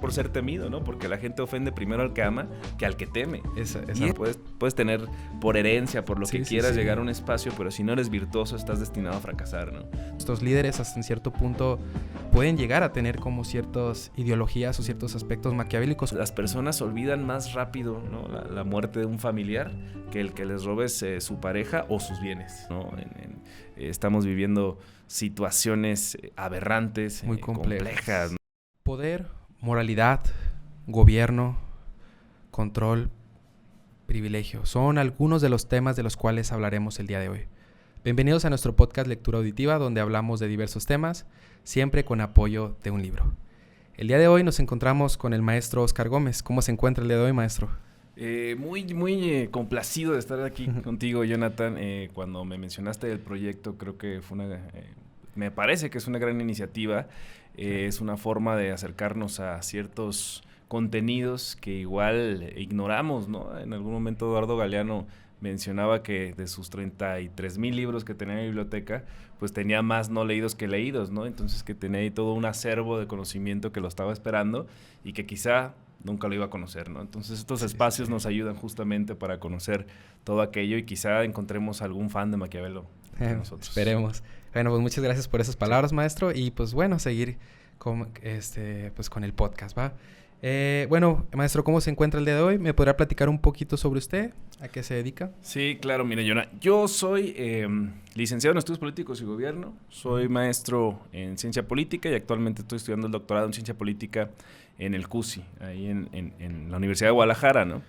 por ser temido, ¿no? Porque la gente ofende primero al que ama que al que teme. Y puedes tener por herencia, por lo que quieras, llegar a un espacio, pero si no eres virtuoso estás destinado a fracasar, ¿no? Estos líderes hasta en cierto punto pueden llegar a tener como ciertas ideologías o ciertos aspectos maquiavélicos. Las personas olvidan más rápido, ¿no?, la muerte de un familiar que el que les robes su pareja o sus bienes, ¿no? Estamos viviendo situaciones aberrantes, muy complejas, ¿no? Poder, moralidad, gobierno, control, privilegio. Son algunos de los temas de los cuales hablaremos el día de hoy. Bienvenidos a nuestro podcast Lectura Auditiva, donde hablamos de diversos temas, siempre con apoyo de un libro. El día de hoy nos encontramos con el maestro Oscar Gómez. ¿Cómo se encuentra el día de hoy, maestro? Muy complacido de estar aquí contigo, Jonathan. Cuando me mencionaste el proyecto, creo que fue me parece que es una gran iniciativa. Es una forma de acercarnos a ciertos contenidos que igual ignoramos, ¿no? En algún momento Eduardo Galeano mencionaba que de sus 33,000 libros que tenía en la biblioteca, pues tenía más no leídos que leídos, ¿no? Entonces que tenía ahí todo un acervo de conocimiento que lo estaba esperando y que quizá nunca lo iba a conocer, ¿no? Entonces estos espacios nos ayudan justamente para conocer todo aquello y quizá encontremos algún fan de Maquiavelo entre nosotros. Esperemos. Bueno, pues muchas gracias por esas palabras, maestro, y pues bueno, seguir con el podcast, ¿va? Bueno, maestro, ¿cómo se encuentra el día de hoy? ¿Me podrá platicar un poquito sobre usted? ¿A qué se dedica? Sí, claro, mire, yo soy licenciado en Estudios Políticos y Gobierno, soy maestro en Ciencia Política y actualmente estoy estudiando el doctorado en Ciencia Política en el CUSI, ahí en la Universidad de Guadalajara, ¿no?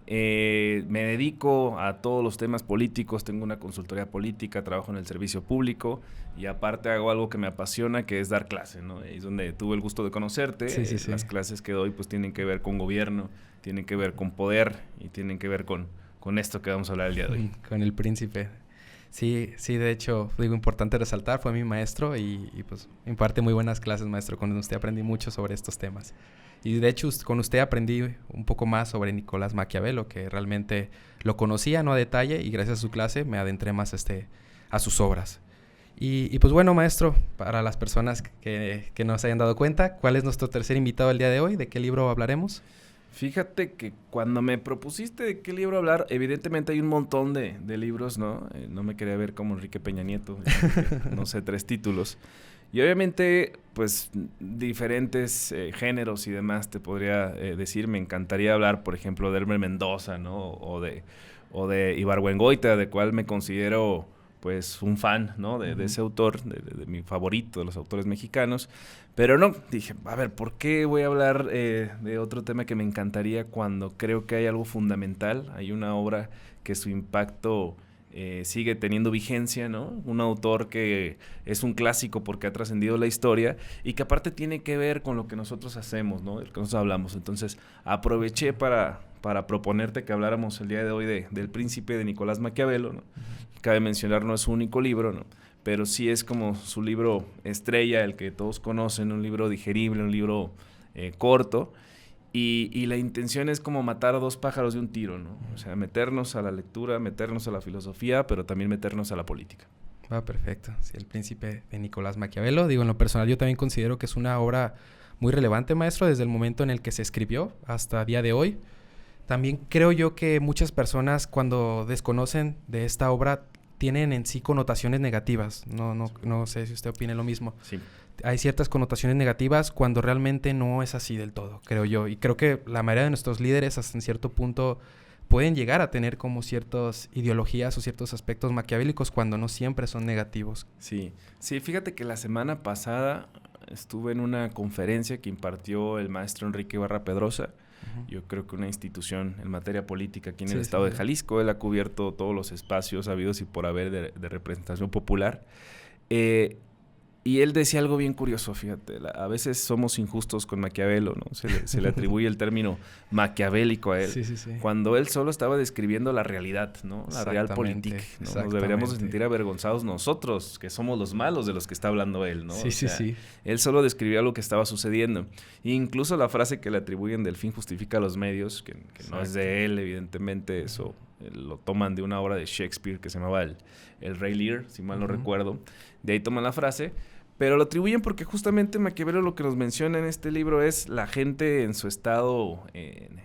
Me dedico a todos los temas políticos, tengo una consultoría política, trabajo en el servicio público y aparte hago algo que me apasiona, que es dar clase, ¿no? Es donde tuve el gusto de conocerte. Las clases que doy pues tienen que ver con gobierno, tienen que ver con poder y tienen que ver con esto que vamos a hablar el día de hoy. Con el príncipe. Sí, de hecho, digo, importante resaltar, fue mi maestro y pues imparte muy buenas clases, maestro. Con usted aprendí mucho sobre estos temas. Y de hecho, con usted aprendí un poco más sobre Nicolás Maquiavelo, que realmente lo conocía, no a detalle, y gracias a su clase me adentré más a sus obras. Y pues bueno, maestro, para las personas que no se hayan dado cuenta, ¿cuál es nuestro tercer invitado el día de hoy? ¿De qué libro hablaremos? Fíjate que cuando me propusiste de qué libro hablar, evidentemente hay un montón de libros, ¿no? No me quería ver como Enrique Peña Nieto, no sé, 3 títulos. Y obviamente, pues, diferentes géneros y demás te podría decir. Me encantaría hablar, por ejemplo, de Elmer Mendoza, ¿no? O de Ibargüengoitia, de cual me considero, pues, un fan, ¿no? De ese autor, de mi favorito, de los autores mexicanos. Pero no, dije, a ver, ¿por qué voy a hablar de otro tema que me encantaría cuando creo que hay algo fundamental? Hay una obra que su impacto sigue teniendo vigencia, ¿no? Un autor que es un clásico porque ha trascendido la historia y que aparte tiene que ver con lo que nosotros hacemos, ¿no? El que nosotros hablamos. Entonces, aproveché para proponerte que habláramos el día de hoy del Príncipe de Nicolás Maquiavelo, ¿no? Cabe mencionar, no es su único libro, ¿no? Pero sí es como su libro estrella, el que todos conocen, un libro digerible, un libro corto. Y la intención es como matar a 2 pájaros de un tiro, ¿no? O sea, meternos a la lectura, meternos a la filosofía, pero también meternos a la política. Perfecto. Sí, El Príncipe de Nicolás Maquiavelo. Digo, en lo personal yo también considero que es una obra muy relevante, maestro, desde el momento en el que se escribió hasta el día de hoy. También creo yo que muchas personas cuando desconocen de esta obra tienen en sí connotaciones negativas. No sé si usted opine lo mismo. Sí. Hay ciertas connotaciones negativas cuando realmente no es así del todo, creo yo. Y creo que la mayoría de nuestros líderes hasta en cierto punto pueden llegar a tener como ciertas ideologías o ciertos aspectos maquiavélicos cuando no siempre son negativos. Sí, fíjate que la semana pasada estuve en una conferencia que impartió el maestro Enrique Ibarra Pedrosa. Yo creo que una institución en materia política aquí en el estado de Jalisco. Él ha cubierto todos los espacios habidos y por haber de representación popular. Y él decía algo bien curioso, fíjate, a veces somos injustos con Maquiavelo, ¿no? Se le atribuye el término maquiavélico a él, cuando él solo estaba describiendo la realidad, ¿no? La realpolitik, ¿no? Nos deberíamos sentir avergonzados nosotros, que somos los malos de los que está hablando él, ¿no? Él solo describía lo que estaba sucediendo. E incluso la frase que le atribuyen del fin justifica los medios, que no es de él, evidentemente, eso lo toman de una obra de Shakespeare que se llamaba el Rey Lear, si mal no recuerdo. De ahí toman la frase. Pero lo atribuyen porque justamente Maquiavelo lo que nos menciona en este libro es la gente en su estado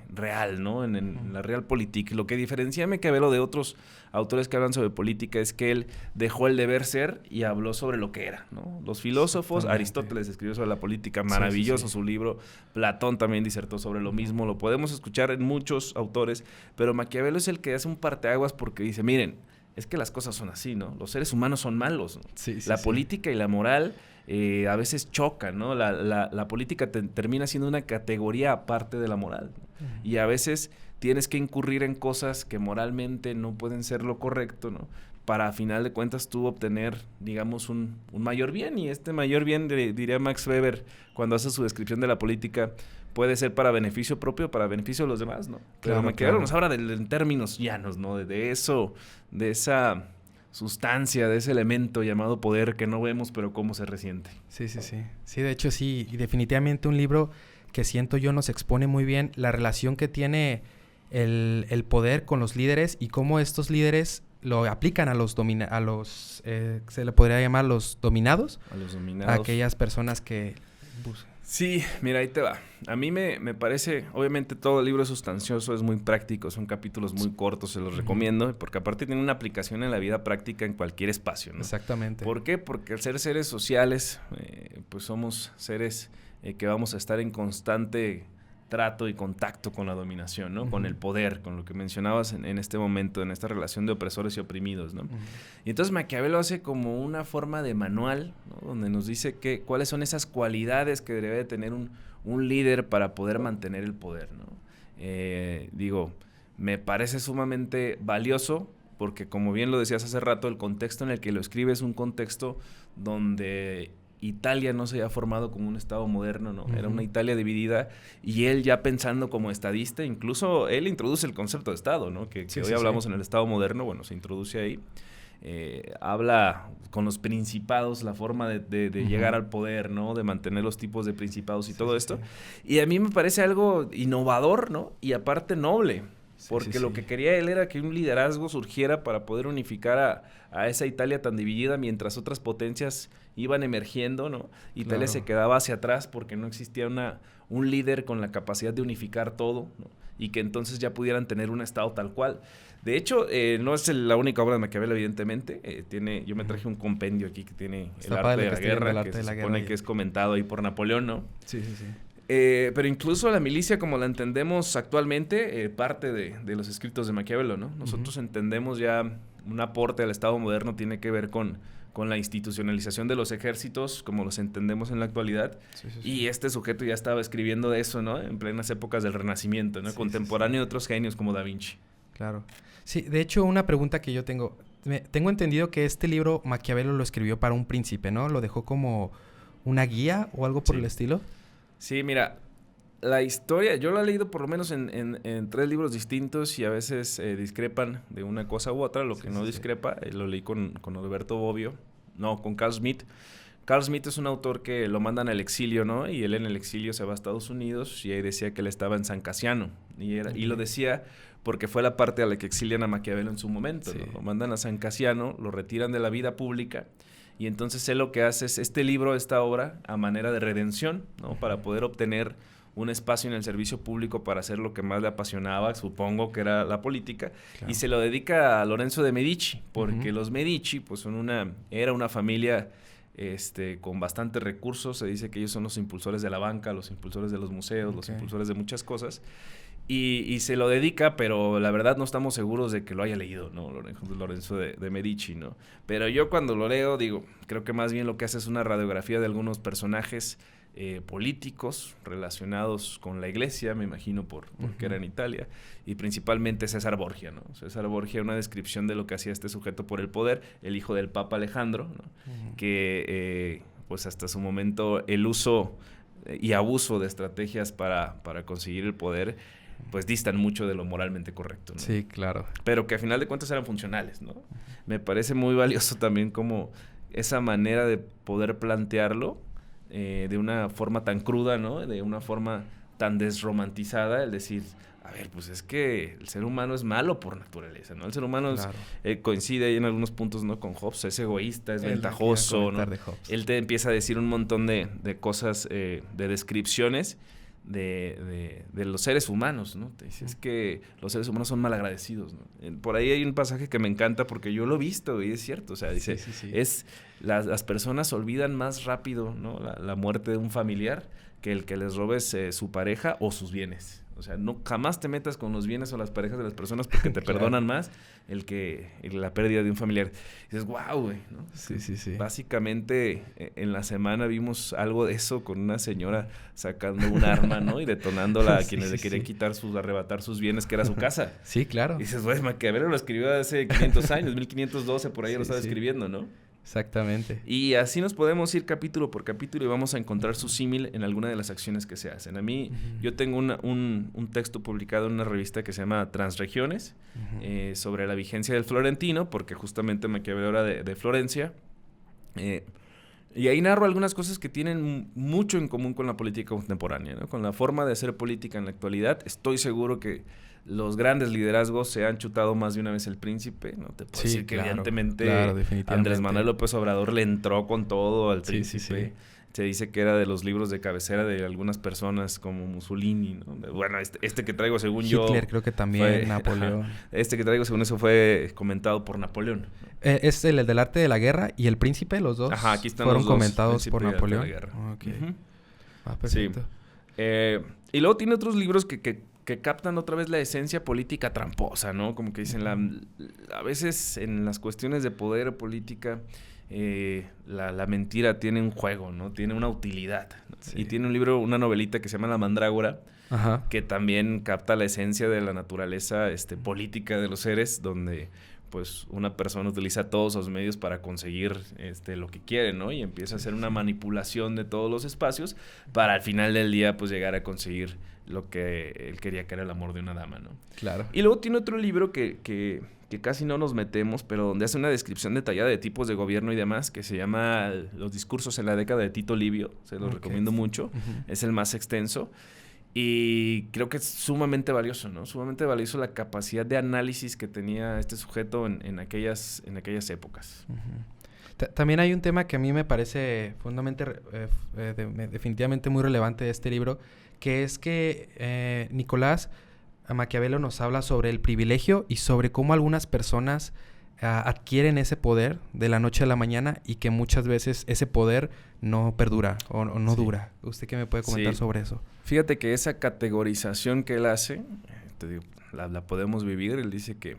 real, ¿no? En la realpolitik. Lo que diferencia a Maquiavelo de otros autores que hablan sobre política es que él dejó el deber ser y habló sobre lo que era, ¿no? Los filósofos, Aristóteles escribió sobre la política, maravilloso su libro. Platón también disertó sobre lo mismo. Lo podemos escuchar en muchos autores, pero Maquiavelo es el que hace un parteaguas porque dice, miren, es que las cosas son así, ¿no? Los seres humanos son malos, ¿no? La política y la moral a veces chocan, ¿no? La política termina siendo una categoría aparte de la moral, ¿no? Y a veces tienes que incurrir en cosas que moralmente no pueden ser lo correcto, ¿no? Para, a final de cuentas, tú obtener, digamos, un mayor bien. Y este mayor bien, diría Max Weber, cuando hace su descripción de la política, puede ser para beneficio propio, para beneficio de los demás, ¿no? Pero Maquiavelo nos habla en términos llanos, ¿no? De eso, de esa sustancia, de ese elemento llamado poder que no vemos, pero cómo se resiente. Sí. Sí, de hecho, sí. Y definitivamente un libro que siento yo nos expone muy bien la relación que tiene el poder con los líderes y cómo estos líderes lo aplican a los se le podría llamar los dominados. A los dominados. A aquellas personas que... Sí, mira, ahí te va. A mí me parece, obviamente todo el libro es sustancioso, es muy práctico, son capítulos muy cortos, se los recomiendo, porque aparte tiene una aplicación en la vida práctica en cualquier espacio, ¿no? Exactamente. ¿Por qué? Porque al ser seres sociales, pues somos seres que vamos a estar en constante trato y contacto con la dominación, ¿no? Con el poder, con lo que mencionabas en este momento, en esta relación de opresores y oprimidos, ¿no? Y entonces Maquiavelo hace como una forma de manual, ¿no? Donde nos dice cuáles son esas cualidades que debe de tener un líder para poder mantener el poder, ¿no? Me parece sumamente valioso porque, como bien lo decías hace rato, el contexto en el que lo escribe es un contexto donde Italia no se había formado como un estado moderno, ¿no? Era una Italia dividida y él ya pensando como estadista, incluso él introduce el concepto de estado, ¿no? Que hoy hablamos en el estado moderno, bueno, se introduce ahí. Habla con los principados, la forma de llegar al poder, ¿no? De mantener los tipos de principados y todo esto. Y a mí me parece algo innovador, ¿no? Y aparte noble. Porque lo que quería él era que un liderazgo surgiera para poder unificar a esa Italia tan dividida mientras otras potencias iban emergiendo, ¿no? Italia se quedaba hacia atrás porque no existía un líder con la capacidad de unificar todo, ¿no? Y que entonces ya pudieran tener un estado tal cual. De hecho, no es la única obra de Maquiavelo, evidentemente. Yo me traje un compendio aquí que tiene el arte de la guerra, que se supone que es comentado ahí por Napoleón, ¿no? Sí. Pero incluso la milicia, como la entendemos actualmente, parte de los escritos de Maquiavelo, ¿no? Nosotros entendemos ya un aporte al Estado moderno tiene que ver con la institucionalización de los ejércitos, como los entendemos en la actualidad. Y este sujeto ya estaba escribiendo de eso, ¿no? En plenas épocas del Renacimiento, ¿no? Contemporáneo de otros genios como Da Vinci. Claro. Sí, de hecho, una pregunta que yo tengo. Tengo entendido que este libro Maquiavelo lo escribió para un príncipe, ¿no? ¿Lo dejó como una guía o algo por el estilo? Sí, mira, la historia, yo la he leído por lo menos en 3 libros distintos y a veces discrepan de una cosa u otra. Lo que no discrepa, lo leí con Alberto Bobbio, no, con Carl Smith. Carl Smith es un autor que lo mandan al exilio, ¿no? Y él en el exilio se va a Estados Unidos y ahí decía que él estaba en San Casiano. Y lo decía porque fue la parte a la que exilian a Maquiavelo en su momento, ¿no? Lo mandan a San Casiano, lo retiran de la vida pública. Y entonces él lo que hace es este libro, esta obra, a manera de redención, ¿no? Para poder obtener un espacio en el servicio público para hacer lo que más le apasionaba, supongo que era la política, y se lo dedica a Lorenzo de Medici, porque los Medici pues era una familia con bastantes recursos. Se dice que ellos son los impulsores de la banca, los impulsores de los museos, los impulsores de muchas cosas. Y se lo dedica, pero la verdad no estamos seguros de que lo haya leído, ¿no? Lorenzo de Medici, ¿no? Pero yo cuando lo leo, creo que más bien lo que hace es una radiografía de algunos personajes políticos relacionados con la iglesia, me imagino porque era en Italia, y principalmente César Borgia, ¿no? César Borgia, una descripción de lo que hacía este sujeto por el poder, el hijo del Papa Alejandro, ¿no? Que pues hasta su momento el uso y abuso de estrategias para conseguir el poder pues distan mucho de lo moralmente correcto, ¿no? Sí, claro. Pero que a final de cuentas eran funcionales, ¿no? Me parece muy valioso también como esa manera de poder plantearlo de una forma tan cruda, ¿no? De una forma tan desromantizada, el decir, a ver, pues es que el ser humano es malo por naturaleza, ¿no? El ser humano Claro. coincide ahí en algunos puntos, ¿no? Con Hobbes, es egoísta, es Es lo que ventajoso, iba a ¿no? comentar de Hobbes. Él te empieza a decir un montón de cosas, de descripciones de los seres humanos, ¿no? Te dice, es que los seres humanos son malagradecidos, ¿no? Por ahí hay un pasaje que me encanta porque yo lo he visto y es cierto, o sea, dice, es las personas olvidan más rápido, ¿no? La muerte de un familiar que el que les robes su pareja o sus bienes. O sea, no jamás te metas con los bienes o las parejas de las personas porque te Claro. perdonan más la pérdida de un familiar. Y dices, wow, güey, ¿no? Sí. Básicamente, en la semana vimos algo de eso con una señora sacando un arma, ¿no? Y detonándola a quienes le querían arrebatar sus bienes, que era su casa. Sí, claro. Y dices, güey, Maquiavelo lo escribió hace 500 años, 1512, por ahí lo estaba escribiendo, ¿no? Exactamente. Y así nos podemos ir capítulo por capítulo y vamos a encontrar su símil en alguna de las acciones que se hacen. A mí, yo tengo un texto publicado en una revista que se llama Transregiones, sobre la vigencia del florentino, porque justamente Maquiavelo era de Florencia. Y ahí narro algunas cosas que tienen mucho en común con la política contemporánea, ¿no? Con la forma de hacer política en la actualidad. Estoy seguro que los grandes liderazgos se han chutado más de una vez El Príncipe, ¿no? Te puedo decir que evidentemente Andrés Manuel López Obrador le entró con todo al Príncipe. Se dice que era de los libros de cabecera de algunas personas como Mussolini, ¿no? Bueno, este que traigo según Hitler creo que también, Napoleón. Este que traigo según eso fue comentado por Napoleón. Es el del arte de la guerra y El Príncipe, los dos. Ajá, aquí están fueron los dos, comentados por Napoleón. De la guerra. Okay. Perfecto. Sí. Y luego tiene otros libros que captan otra vez la esencia política tramposa, ¿no? Como que dicen, a veces en las cuestiones de poder o política, la mentira tiene un juego, ¿no? Tiene una utilidad. Sí. Y tiene un libro, una novelita que se llama La Mandrágora, que también capta la esencia de la naturaleza política de los seres, donde pues una persona utiliza todos los medios para conseguir lo que quiere, ¿no? Y empieza a hacer una manipulación de todos los espacios para al final del día pues llegar a conseguir lo que él quería, que era el amor de una dama, ¿no? Claro. Y luego tiene otro libro que casi no nos metemos, pero donde hace una descripción detallada de tipos de gobierno y demás, que se llama Los discursos en la década de Tito Livio. Se los recomiendo mucho. Es el más extenso. Y creo que es sumamente valioso, ¿no? Sumamente valioso la capacidad de análisis que tenía este sujeto en aquellas épocas. También hay un tema que a mí me parece definitivamente muy relevante de este libro, que es que Nicolás Maquiavelo nos habla sobre el privilegio y sobre cómo algunas personas adquieren ese poder de la noche a la mañana y que muchas veces ese poder no perdura o no dura. ¿Usted qué me puede comentar sobre eso? Fíjate que esa categorización que él hace, te digo, la podemos vivir. Él dice que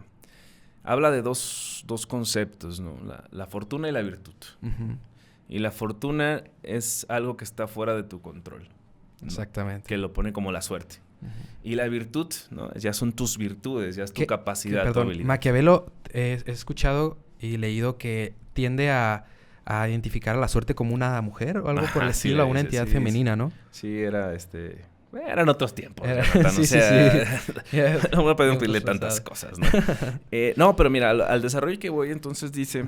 habla de dos conceptos, ¿no? La fortuna y la virtud. Y la fortuna es algo que está fuera de tu control, ¿no? Exactamente. Que lo pone como la suerte. Y la virtud, ¿no? Ya son tus virtudes, ya es tu capacidad, tu habilidad. Maquiavelo, he escuchado y leído que tiende a identificar a la suerte como una mujer o algo por el estilo, a una entidad femenina, ¿no? Sí, eran otros tiempos. No voy a pedirle tantas cosas, ¿no? No, pero mira, al desarrollo que voy, entonces dice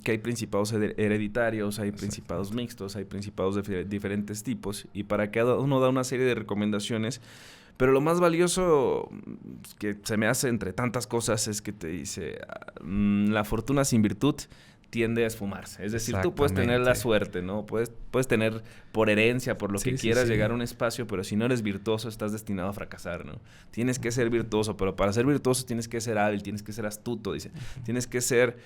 que hay principados hereditarios, hay principados mixtos, hay principados de diferentes tipos, y para cada uno da una serie de recomendaciones. Pero lo más valioso que se me hace entre tantas cosas es que te dice, la fortuna sin virtud tiende a esfumarse. Es decir, tú puedes tener la suerte, ¿no? Puedes tener por herencia, por lo que quieras, llegar a un espacio, pero si no eres virtuoso, estás destinado a fracasar, ¿no? Tienes que ser virtuoso, pero para ser virtuoso tienes que ser hábil, tienes que ser astuto, dice. Tienes que ser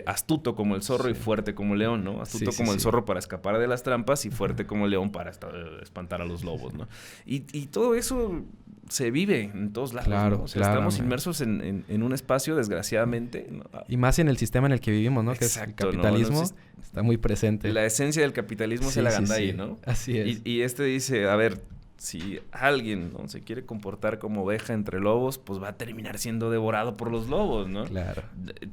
astuto como el zorro y fuerte como el león, ¿no? Astuto como el zorro para escapar de las trampas y fuerte como el león para espantar a los lobos, ¿no? Y todo eso se vive en todos lados, claro, ¿no? O sea, estamos inmersos en un espacio, desgraciadamente, ¿no? Y más en el sistema en el que vivimos, ¿no? Exacto, que es el capitalismo, ¿no? Está muy presente. La esencia del capitalismo es el agandall, ¿no? Así es. Y dice, a ver, si alguien, ¿no?, se quiere comportar como oveja entre lobos, pues va a terminar siendo devorado por los lobos, ¿no? Claro.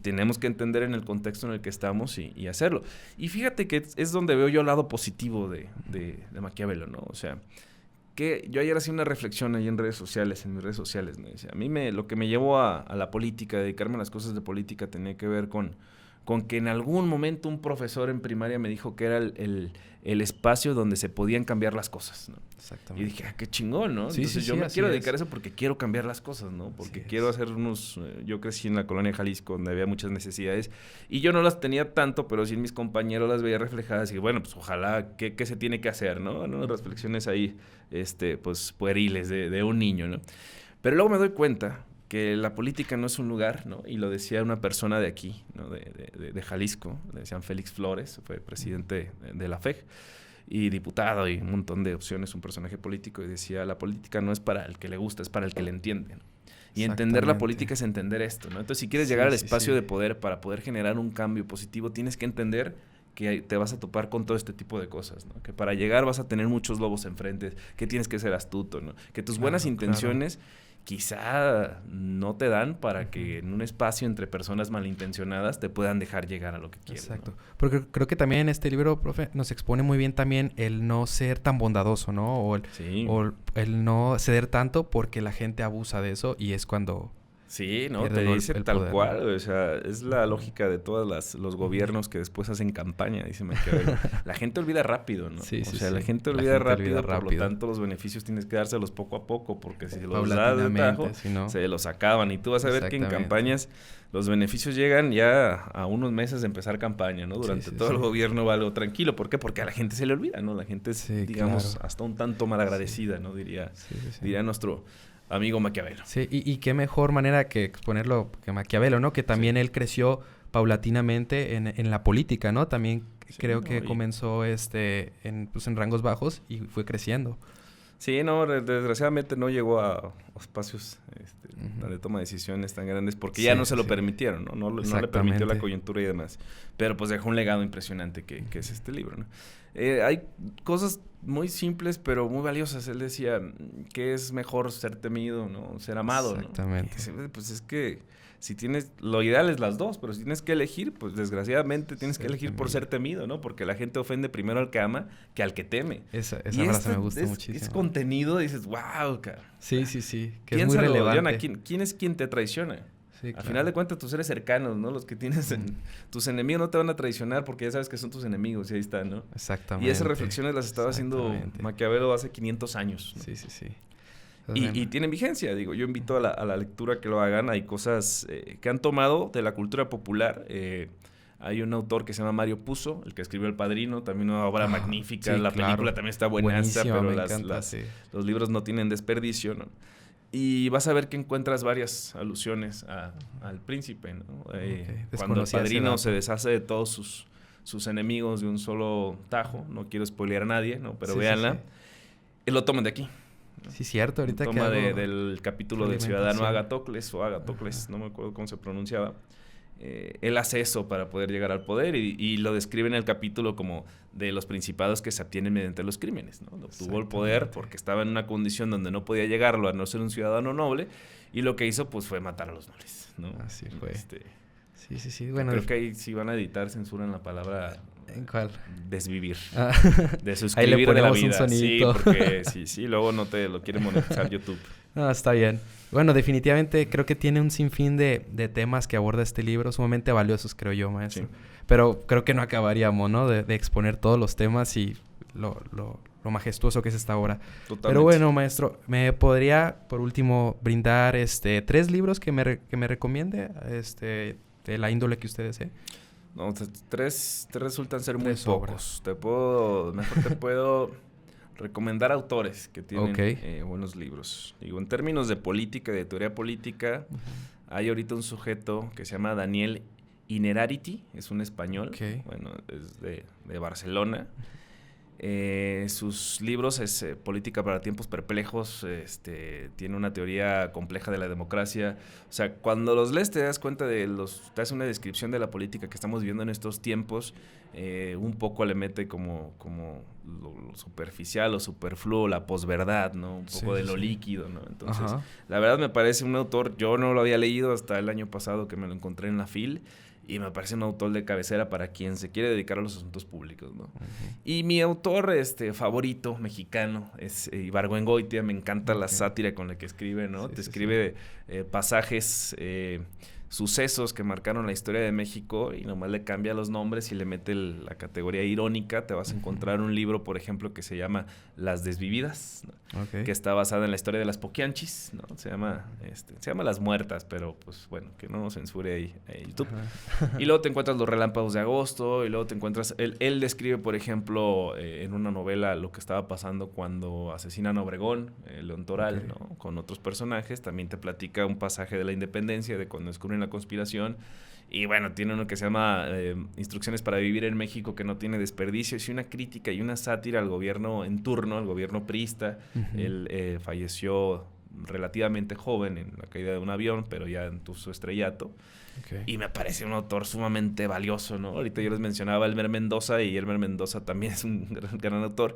Tenemos que entender en el contexto en el que estamos y hacerlo. Y fíjate que es donde veo yo el lado positivo de Maquiavelo, ¿no? O sea, que yo ayer hacía una reflexión ahí en mis redes sociales, ¿no? Dice, a mí lo que me llevó a la política, a dedicarme a las cosas de política, tenía que ver con con que en algún momento un profesor en primaria me dijo que era el espacio donde se podían cambiar las cosas, ¿no? Exactamente. Y dije, qué chingón, ¿no? Sí, Entonces sí, yo sí, me así quiero es. dedicar a eso porque quiero cambiar las cosas, ¿no? Porque Así quiero es. hacer yo crecí en la colonia Jalisco, donde había muchas necesidades, y yo no las tenía tanto, pero sí en mis compañeros las veía reflejadas, y bueno, pues ojalá, ¿qué se tiene que hacer, no? ¿No? Reflexiones ahí, pues, pueriles de un niño, ¿no? Pero luego me doy cuenta que la política no es un lugar, ¿no? Y lo decía una persona de aquí, ¿no? De Jalisco, le decían Félix Flores, fue presidente de la FEJ, y diputado y un montón de opciones, un personaje político, y decía, la política no es para el que le gusta, es para el que le entiende, ¿no? Y entender la política es entender esto, ¿no? Entonces, si quieres llegar al espacio de poder para poder generar un cambio positivo, tienes que entender que te vas a topar con todo este tipo de cosas, ¿no? Que para llegar vas a tener muchos lobos enfrente, que tienes que ser astuto, ¿no? Que tus buenas intenciones quizá no te dan para que en un espacio entre personas malintencionadas te puedan dejar llegar a lo que quieres. Exacto. ¿no? Porque creo que también en este libro, profe, nos expone muy bien también el no ser tan bondadoso, ¿no? O el no ceder tanto porque la gente abusa de eso y es cuando... Sí, ¿no? Te dice tal poder, cual, ¿no? O sea, es la lógica de todos los gobiernos que después hacen campaña, dice Maquiavelo. La gente olvida rápido, ¿no? Sí, o sea, la gente olvida rápido, por lo tanto los beneficios tienes que dárselos poco a poco, porque si los das de tajo, se los acaban. Y tú vas a ver que en campañas los beneficios llegan ya a unos meses de empezar campaña, ¿no? Durante todo el gobierno va algo tranquilo. ¿Por qué? Porque a la gente se le olvida, ¿no? La gente es, digamos, hasta un tanto malagradecida, ¿no? Diría nuestro... amigo Maquiavelo. Sí, y qué mejor manera que exponerlo que Maquiavelo, ¿no? Que también él creció paulatinamente en la política, ¿no? También creo que comenzó en rangos bajos y fue creciendo. Sí, no, desgraciadamente no llegó a espacios de toma de decisiones tan grandes porque ya no se lo permitieron, ¿no? No le permitió la coyuntura y demás. Pero pues dejó un legado impresionante que es este libro, ¿no? Hay cosas muy simples pero muy valiosas. Él decía que es mejor ser temido, ¿no? Ser amado, exactamente. ¿no? Pues es que si tienes... Lo ideal es las dos, pero si tienes que elegir, pues desgraciadamente tienes que elegir por ser temido, ¿no? Porque la gente ofende primero al que ama que al que teme. Esa frase me gusta muchísimo. Es contenido, dices, wow, cara. Sí. Que es muy relevante. Diana, ¿quién es quien te traiciona? Sí, claro. Al final de cuentas, tus seres cercanos, ¿no? Los que tienes tus enemigos no te van a traicionar porque ya sabes que son tus enemigos y ahí están, ¿no? Exactamente. Y esas reflexiones las estaba haciendo Maquiavelo hace 500 años, ¿no? Sí. Y tienen vigencia, digo. Yo invito a la lectura que lo hagan. Hay cosas que han tomado de la cultura popular. Hay un autor que se llama Mario Puzo, el que escribió El Padrino, también una obra magnífica. La película también está buenaza, pero los libros no tienen desperdicio, ¿no? Y vas a ver que encuentras varias alusiones al príncipe, ¿no? Cuando el Padrino se deshace de todos sus enemigos de un solo tajo. No quiero spoilear a nadie, ¿no? Pero véanla. Él lo toman de aquí. Sí, cierto. Ahorita toma del capítulo del ciudadano Agatocles, no me acuerdo cómo se pronunciaba. Él hace eso para poder llegar al poder y lo describe en el capítulo como de los principados que se obtienen mediante los crímenes, ¿no? Obtuvo el poder porque estaba en una condición donde no podía llegarlo a no ser un ciudadano noble y lo que hizo pues fue matar a los nobles, ¿no? Así fue. Sí. Bueno, creo que ahí si van a editar censuran la palabra... ¿En cuál? Desvivir. De suscribir ahí le ponemos de la vida. Un sonidito. Sí, porque sí, luego no te lo quiere monetizar YouTube. No, está bien. Bueno, definitivamente creo que tiene un sinfín de temas que aborda este libro, sumamente valiosos, creo yo, maestro. Sí. Pero creo que no acabaríamos, ¿no? De exponer todos los temas y lo majestuoso que es esta obra. Totalmente. Pero bueno, maestro, ¿me podría, por último, brindar 3 libros que me recomiende de la índole que usted desee? No, 3 resultan ser muy pocos. Mejor te puedo recomendar autores que tienen buenos libros. Digo, en términos de política, de teoría política, hay ahorita un sujeto que se llama Daniel Innerarity, es un español, bueno, es de Barcelona. Sus libros es Política para tiempos perplejos, tiene una teoría compleja de la democracia. O sea, cuando los lees te das cuenta te hace una descripción de la política que estamos viviendo en estos tiempos. Un poco le mete como lo superficial, lo superfluo, la posverdad, ¿no? Un poco de lo líquido, ¿no? Entonces, la verdad me parece un autor, yo no lo había leído hasta el año pasado que me lo encontré en la FIL. Y me parece un autor de cabecera para quien se quiere dedicar a los asuntos públicos, ¿no? Y mi autor favorito mexicano es Ibargüengoitia. Me encanta la sátira con la que escribe, ¿no? Te escribe pasajes sucesos que marcaron la historia de México y nomás le cambia los nombres y le mete la categoría irónica. Te vas a encontrar un libro, por ejemplo, que se llama Las Desvividas, ¿no? Que está basada en la historia de las Poquianchis, ¿no? Se llama Las Muertas, pero pues bueno, que no censure ahí YouTube. Y luego te encuentras Los Relámpagos de Agosto, y luego te encuentras... Él describe, por ejemplo, en una novela lo que estaba pasando cuando asesinan a Obregón, León Toral, ¿no? Con otros personajes. También te platica un pasaje de la Independencia, de cuando descubren la conspiración. Y bueno, tiene uno que se llama Instrucciones para vivir en México, que no tiene desperdicio. Es una crítica y una sátira al gobierno en turno, al gobierno priista. Él falleció relativamente joven en la caída de un avión, pero ya en su estrellato. Y me parece un autor sumamente valioso, ¿no? Ahorita yo les mencionaba a Elmer Mendoza, y Elmer Mendoza también es un gran autor.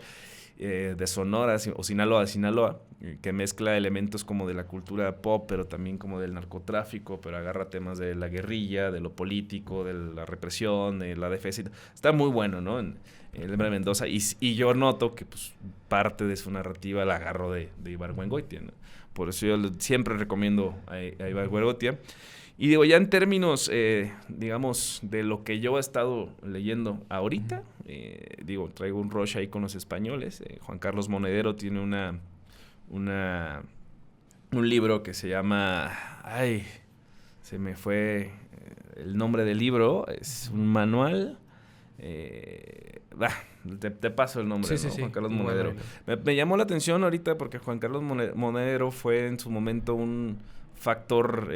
De Sonora o Sinaloa, que mezcla elementos como de la cultura pop, pero también como del narcotráfico, pero agarra temas de la guerrilla, de lo político, de la represión, de la defensa. Está muy bueno, ¿no? En Elmer Mendoza. Y yo noto que pues, parte de su narrativa la agarro de Ibargüengoitia, ¿no? Por eso yo siempre recomiendo a Ibargüengoitia. Y digo, ya en términos, digamos, de lo que yo he estado leyendo ahorita, traigo un rush ahí con los españoles. Juan Carlos Monedero tiene un libro que se llama... se me fue el nombre del libro. Es un manual... te paso el nombre, ¿no? Juan Carlos Monedero. Me llamó la atención ahorita porque Juan Carlos Monedero fue en su momento un factor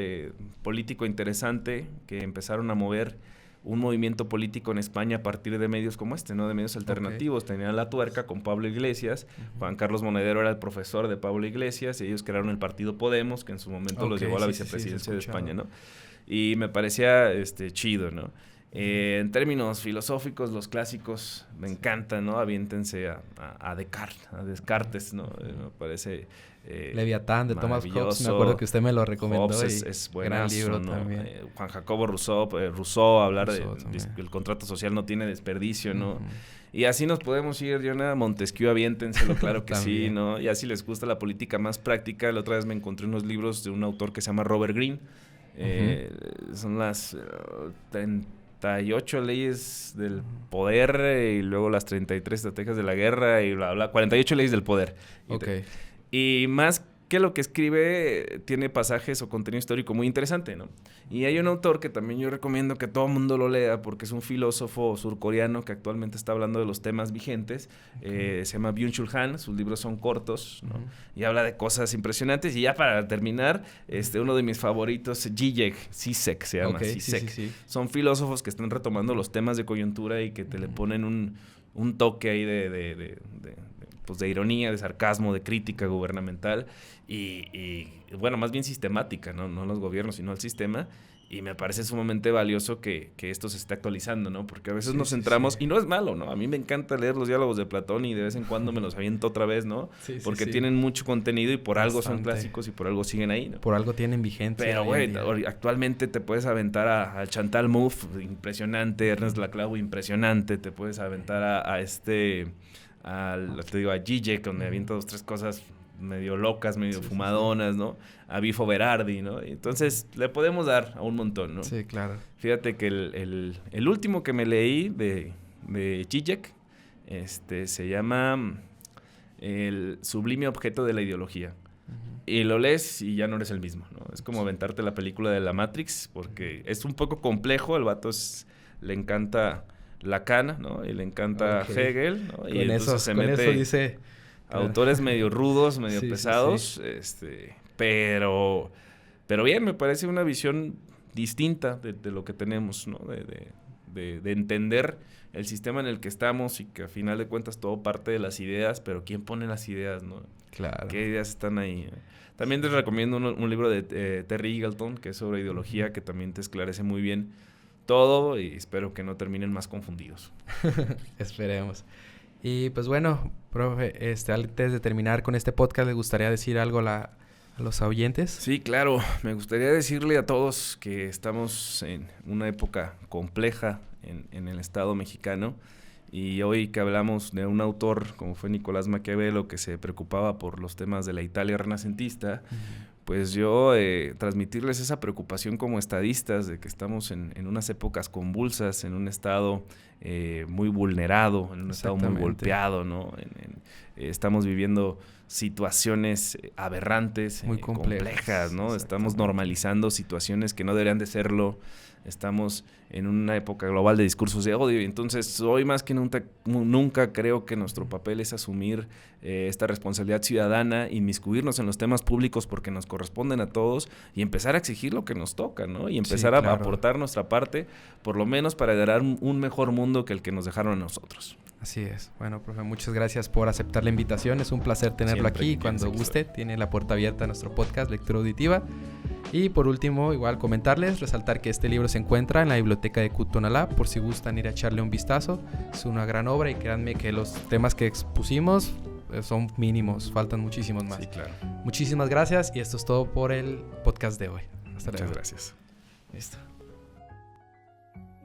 político interesante que empezaron a mover un movimiento político en España a partir de medios como ¿no? De medios alternativos. Tenían La Tuerca con Pablo Iglesias. Juan Carlos Monedero era el profesor de Pablo Iglesias y ellos crearon el partido Podemos, que en su momento los llevó a la vicepresidencia de España, ¿no? Y me parecía chido, ¿no? En términos filosóficos, los clásicos me encantan, ¿no? Aviéntense a Descartes, ¿no? Me parece... Leviatán de Thomas Hobbes, me acuerdo que usted me lo recomendó. Hobbes es buenazo, gran libro, ¿no? También. Juan Jacobo Rousseau hablar el contrato social no tiene desperdicio, ¿no? Y así nos podemos ir, Jonah. Montesquieu, aviéntenselo, claro que sí, ¿no? Y así les gusta la política más práctica. La otra vez me encontré unos libros de un autor que se llama Robert Greene. Son las 38 leyes del poder y luego las 33 estrategias de la guerra y bla, bla, 48 leyes del poder. Y más que lo que escribe, tiene pasajes o contenido histórico muy interesante, ¿no? Y hay un autor que también yo recomiendo que todo el mundo lo lea porque es un filósofo surcoreano que actualmente está hablando de los temas vigentes. Se llama Byung-Chul Han, sus libros son cortos, ¿no? Y habla de cosas impresionantes. Y ya para terminar, uno de mis favoritos, Zizek se llama. Zizek. Sí. Son filósofos que están retomando los temas de coyuntura y que te le ponen un toque ahí de ironía, de sarcasmo, de crítica gubernamental y bueno, más bien sistemática, ¿no? No los gobiernos, sino el sistema. Y me parece sumamente valioso que esto se esté actualizando, ¿no? Porque a veces nos centramos, y no es malo, ¿no? A mí me encanta leer los diálogos de Platón y de vez en cuando me los aviento otra vez, ¿no? Porque tienen mucho contenido y por algo son clásicos y por algo siguen ahí, ¿no? Por algo tienen vigencia. Pero, güey, actualmente te puedes aventar a Chantal Mouffe, impresionante, Ernest Laclau, impresionante, te puedes aventar a Zizek, donde avienta 2, 3 cosas medio locas, medio fumadonas, ¿no? A Bifo Berardi, ¿no? Entonces, le podemos dar a un montón, ¿no? Sí, claro. Fíjate que el último que me leí de Zizek, se llama El sublime objeto de la ideología. Y lo lees y ya no eres el mismo, ¿no? Es como aventarte la película de la Matrix, porque es un poco complejo, el vato le encanta Lacan, ¿no? Y le encanta Hegel, ¿no? Y entonces se mete eso dice autores medio rudos, medio pesados, pero bien, me parece una visión distinta de lo que tenemos, ¿no? De entender el sistema en el que estamos y que a final de cuentas todo parte de las ideas, pero ¿quién pone las ideas, no? Claro. ¿Qué ideas están ahí? También te recomiendo un libro de Terry Eagleton, que es sobre ideología, que también te esclarece muy bien todo y espero que no terminen más confundidos. Esperemos. Y pues bueno, profe, antes de terminar con este podcast, ¿le gustaría decir algo a los oyentes? Sí, claro. Me gustaría decirle a todos que estamos en una época compleja en el Estado mexicano y hoy que hablamos de un autor como fue Nicolás Maquiavelo que se preocupaba por los temas de la Italia renacentista, pues yo transmitirles esa preocupación como estadistas de que estamos en unas épocas convulsas, en un estado muy vulnerado, en un estado muy golpeado, ¿no? Estamos viviendo situaciones aberrantes, muy complejas, ¿no? Estamos normalizando situaciones que no deberían de serlo. Estamos en una época global de discursos de odio y entonces hoy más que nunca creo que nuestro papel es asumir esta responsabilidad ciudadana, inmiscuirnos en los temas públicos porque nos corresponden a todos y empezar a exigir lo que nos toca, ¿no? Y empezar a aportar nuestra parte, por lo menos para dar un mejor mundo que el que nos dejaron a nosotros. Así es. Bueno, profe, muchas gracias por aceptar la invitación. Es un placer tenerlo aquí. Cuando guste, tiene la puerta abierta a nuestro podcast Lectura Auditiva. Y por último, igual comentarles, resaltar que este libro se encuentra en la biblioteca de Cutonalá, por si gustan ir a echarle un vistazo. Es una gran obra y créanme que los temas que expusimos son mínimos, faltan muchísimos más. Sí, claro. Muchísimas gracias y esto es todo por el podcast de hoy. Hasta luego. Muchas gracias. Listo.